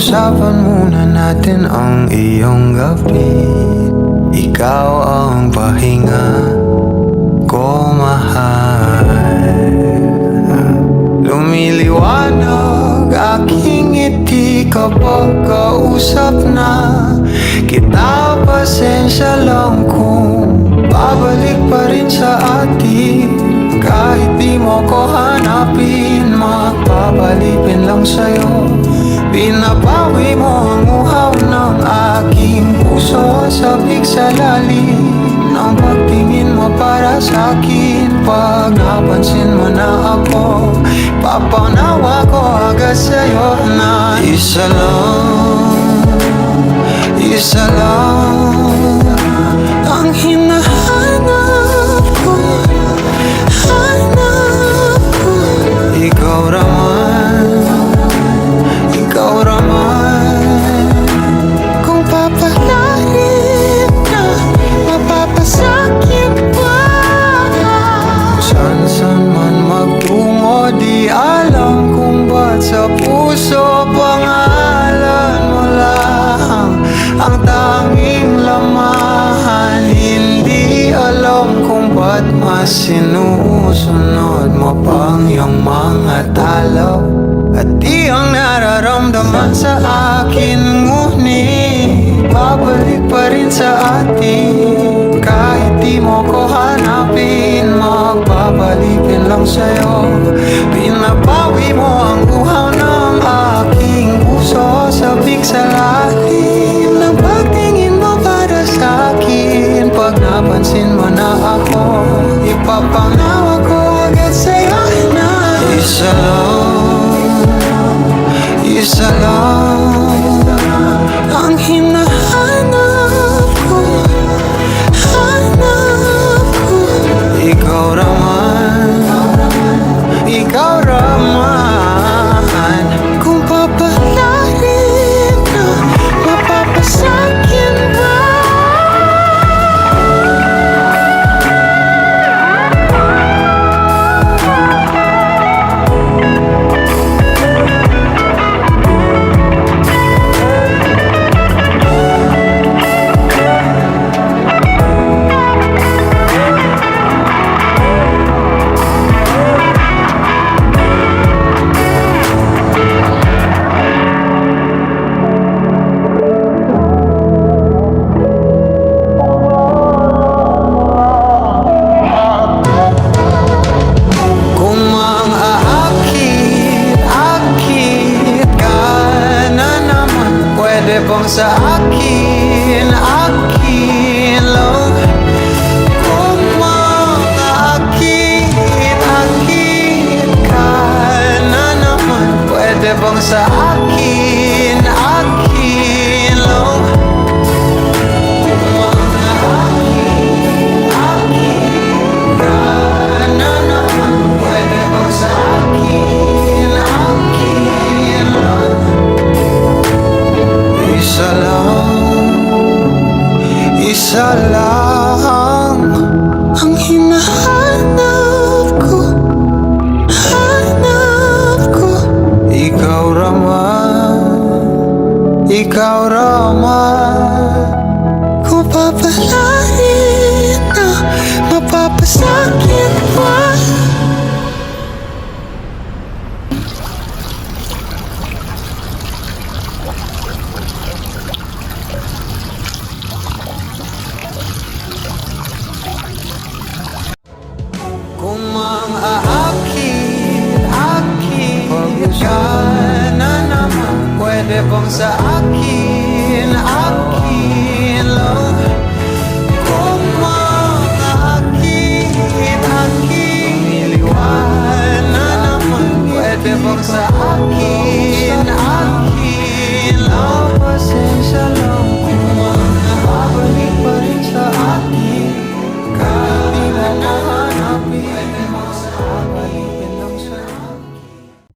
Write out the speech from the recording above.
Pag-usapan muna natin ang iyong gabi. Ikaw ang pahinga ko, mahal. Lumiliwanag aking ngiti kapag kausap na kita. Pasensya lang kung babalik pa rin sa atin. Kahit di mo ko hanapin, magpapalipin lang sa'yo. Pinapawi mo ang uhaw ng aking puso, sabik sa lalim ng pagtingin mo para sa'kin. Pag napansin mo na ako, papanawa ko agad sa'yo na isa lang ang hinahanap ko. Ikaw raman, kung papalarin na mapapasakit pa. San man magtungo, di alam kung ba't sa puso pangalan mo lang ang tanging lamahan. Hindi alam kung ba't mas sinusunod mo pang iyong mga talaw. At di ang nararamdaman sa akin, ngunit babalik pa rin sa atin. Kahit di mo ko hanapin, magpapalipin lang sa'yo. Pinapawi mo ang uhaw ng aking puso, sabik sa lalim ng pagtingin mo para sa'kin. Pag napansin mo na ako, ipapanawa ko agad sa'yo na isa lang ang hinahanap ko. Ikaw raman, kung papalarin na mapapasakin ba. Sa akin lang, kung makaakit ka na naman, pwede bang sa akin lang. Kung makaakit ka na naman, pwede bang sa akin lang. Isa lang ang hinahanap ko. Ikaw raman, kung papalarin na mapapasakit pa. Kung mang-aakit ka na naman, pwede bang sa akin